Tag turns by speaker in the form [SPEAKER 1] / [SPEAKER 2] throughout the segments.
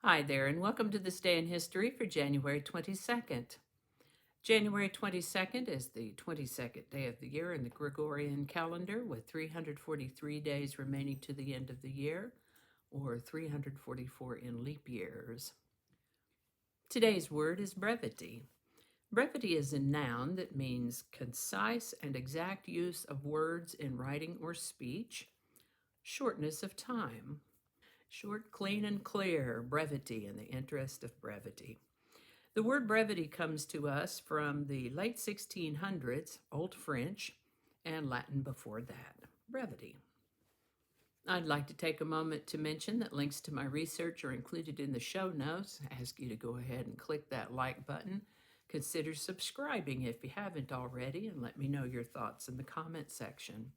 [SPEAKER 1] Hi there, and welcome to this day in history for January 22nd. January 22nd is the 22nd day of the year in the Gregorian calendar, with 343 days remaining to the end of the year, or 344 in leap years. Today's word is brevity. Brevity is a noun that means concise and exact use of words in writing or speech, shortness of time. Short, clean, and clear, brevity in the interest of brevity. The word brevity comes to us from the late 1600s, Old French, and Latin before that, brevity. I'd like to take a moment to mention that links to my research are included in the show notes. I ask you to go ahead and click that like button. Consider subscribing if you haven't already, and let me know your thoughts in the comment section.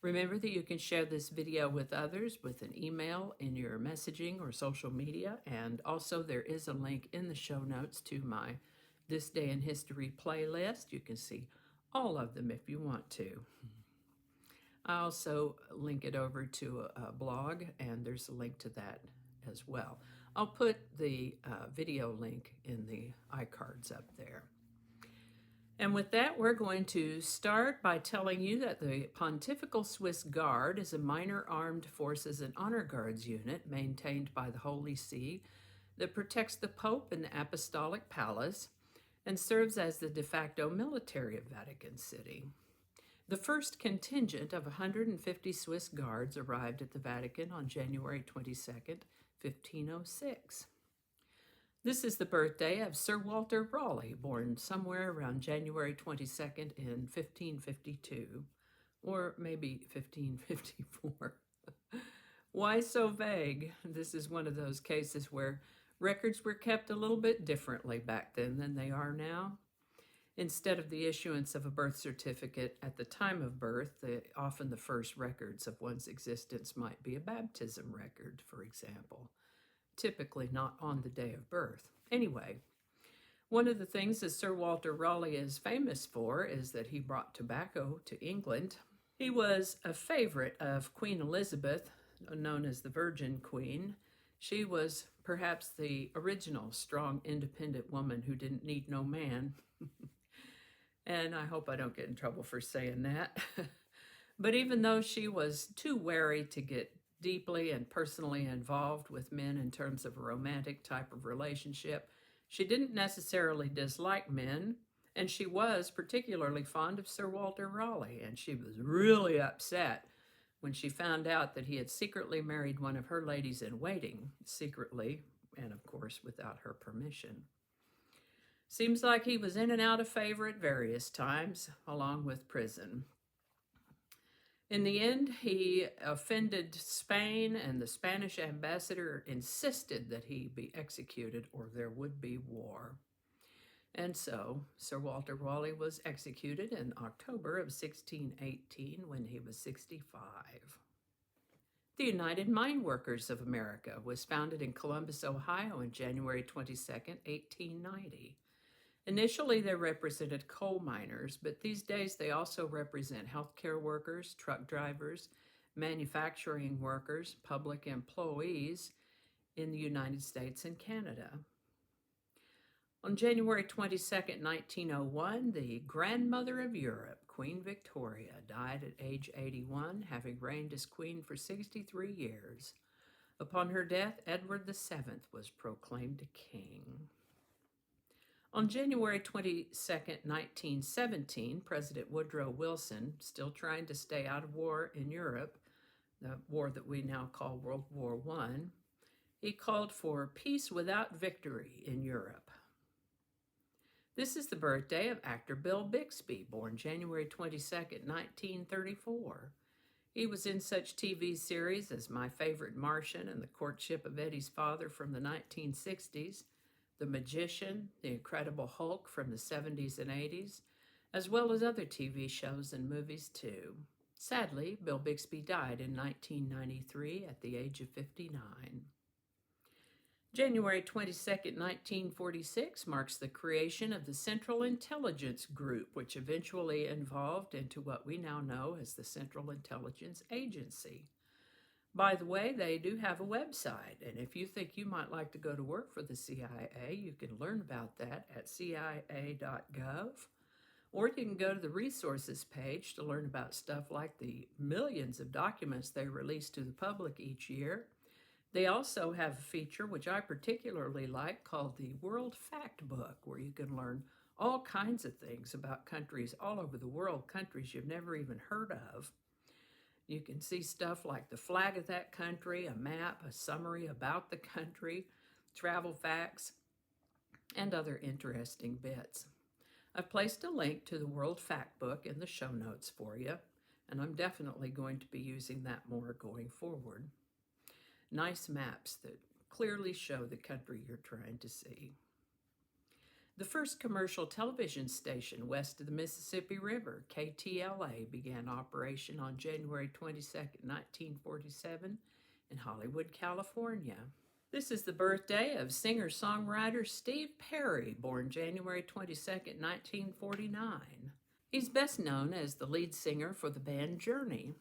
[SPEAKER 1] Remember that you can share this video with others with an email in your messaging or social media, and also there is a link in the show notes to my This Day in History playlist. You can see all of them if you want to. I also link it over to a blog, and there's a link to that as well. I'll put the video link in the iCards up there. And with that, we're going to start by telling you that the Pontifical Swiss Guard is a minor armed forces and honor guards unit maintained by the Holy See that protects the Pope and the Apostolic Palace and serves as the de facto military of Vatican City. The first contingent of 150 Swiss Guards arrived at the Vatican on January 22nd, 1506. This is the birthday of Sir Walter Raleigh, born somewhere around January 22nd in 1552, or maybe 1554. Why so vague? This is one of those cases where records were kept a little bit differently back then than they are now. Instead of the issuance of a birth certificate at the time of birth, often the first records of one's existence might be a baptism record, for example. Typically not on the day of birth. Anyway, one of the things that Sir Walter Raleigh is famous for is that he brought tobacco to England. He was a favorite of Queen Elizabeth, known as the Virgin Queen. She was perhaps the original strong, independent woman who didn't need no man. And I hope I don't get in trouble for saying that. But even though she was too wary to get deeply and personally involved with men in terms of a romantic type of relationship, she didn't necessarily dislike men, and she was particularly fond of Sir Walter Raleigh, and she was really upset when she found out that he had secretly married one of her ladies in waiting, secretly, and of course without her permission. Seems like he was in and out of favor at various times, along with prison. In the end, he offended Spain, and the Spanish ambassador insisted that he be executed or there would be war. And so Sir Walter Raleigh was executed in October of 1618 when he was 65. The United Mine Workers of America was founded in Columbus, Ohio on January 22nd, 1890. Initially, they represented coal miners, but these days they also represent healthcare workers, truck drivers, manufacturing workers, public employees in the United States and Canada. On January 22nd, 1901, the grandmother of Europe, Queen Victoria, died at age 81, having reigned as queen for 63 years. Upon her death, Edward VII was proclaimed king. On January 22, 1917, President Woodrow Wilson, still trying to stay out of war in Europe, the war that we now call World War I, he called for peace without victory in Europe. This is the birthday of actor Bill Bixby, born January 22, 1934. He was in such TV series as My Favorite Martian and The Courtship of Eddie's Father from the 1960s, The Magician, The Incredible Hulk from the 70s and 80s, as well as other TV shows and movies too. Sadly, Bill Bixby died in 1993 at the age of 59. January 22, 1946 marks the creation of the Central Intelligence Group, which eventually evolved into what we now know as the Central Intelligence Agency. By the way, they do have a website, and if you think you might like to go to work for the CIA, you can learn about that at CIA.gov, or you can go to the resources page to learn about stuff like the millions of documents they release to the public each year. They also have a feature, which I particularly like, called the World Fact Book, where you can learn all kinds of things about countries all over the world, countries you've never even heard of. You can see stuff like the flag of that country, a map, a summary about the country, travel facts, and other interesting bits. I've placed a link to the World Fact Book in the show notes for you, and I'm definitely going to be using that more going forward. Nice maps that clearly show the country you're trying to see. The first commercial television station west of the Mississippi River, KTLA, began operation on January 22, 1947 in Hollywood, California. This is the birthday of singer-songwriter Steve Perry, born January 22, 1949. He's best known as the lead singer for the band Journey.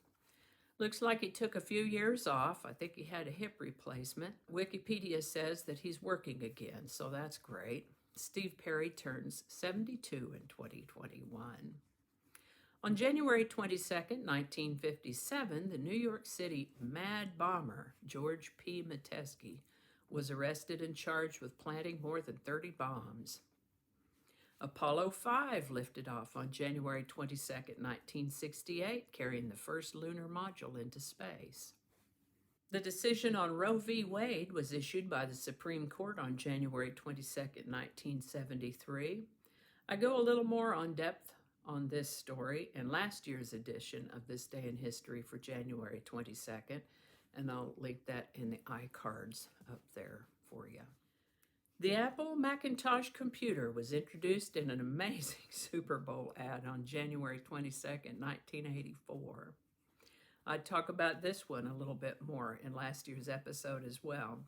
[SPEAKER 1] Looks like he took a few years off. I think he had a hip replacement. Wikipedia says that he's working again, so that's great. Steve Perry turns 72 in 2021. On January 22, 1957, the New York City Mad Bomber, George P. Metesky, was arrested and charged with planting more than 30 bombs. Apollo 5 lifted off on January 22, 1968, carrying the first lunar module into space. The decision on Roe-V-Wade was issued by the Supreme Court on January 22, 1973. I go a little more in depth on this story in last year's edition of This Day in History for January 22nd, and I'll link that in the iCards up there for you. The Apple Macintosh computer was introduced in an amazing Super Bowl ad on January 22nd, 1984. I'd talk about this one a little bit more in last year's episode as well.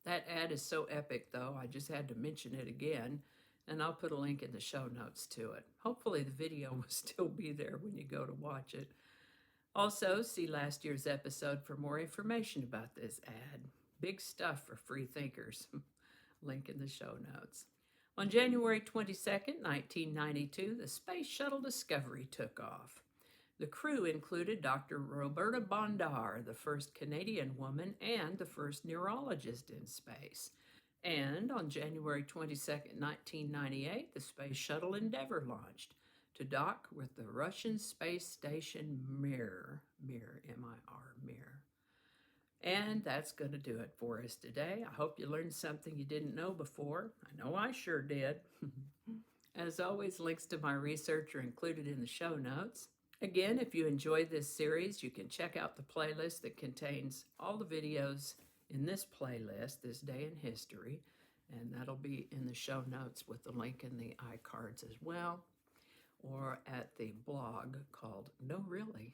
[SPEAKER 1] That ad is so epic, though, I just had to mention it again, and I'll put a link in the show notes to it. Hopefully the video will still be there when you go to watch it. Also, see last year's episode for more information about this ad. Big stuff for free thinkers. Link in the show notes. On January 22nd, 1992, the Space Shuttle Discovery took off. The crew included Dr. Roberta Bondar, the first Canadian woman and the first neurologist in space. And on January 22, 1998, the Space Shuttle Endeavour launched to dock with the Russian space station Mir, M-I-R, Mir. And that's going to do it for us today. I hope you learned something you didn't know before. I know I sure did. As always, links to my research are included in the show notes. Again, if you enjoyed this series, you can check out the playlist that contains all the videos in this playlist, This Day in History, and that'll be in the show notes with the link in the iCards as well, or at the blog called No Really.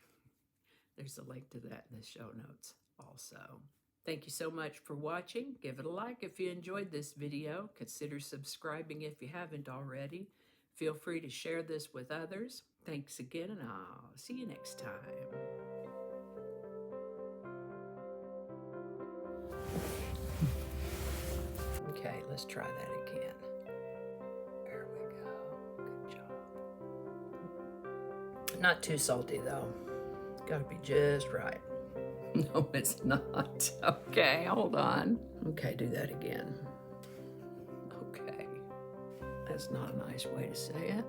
[SPEAKER 1] There's a link to that in the show notes also. Thank you so much for watching. Give it a like if you enjoyed this video. Consider subscribing if you haven't already. Feel free to share this with others. Thanks again, and I'll see you next time. Okay, let's try that again. There we go. Good job. Not too salty, though. Gotta be just right. No, it's not. Okay, hold on. Okay, do that again. Okay. That's not a nice way to say it.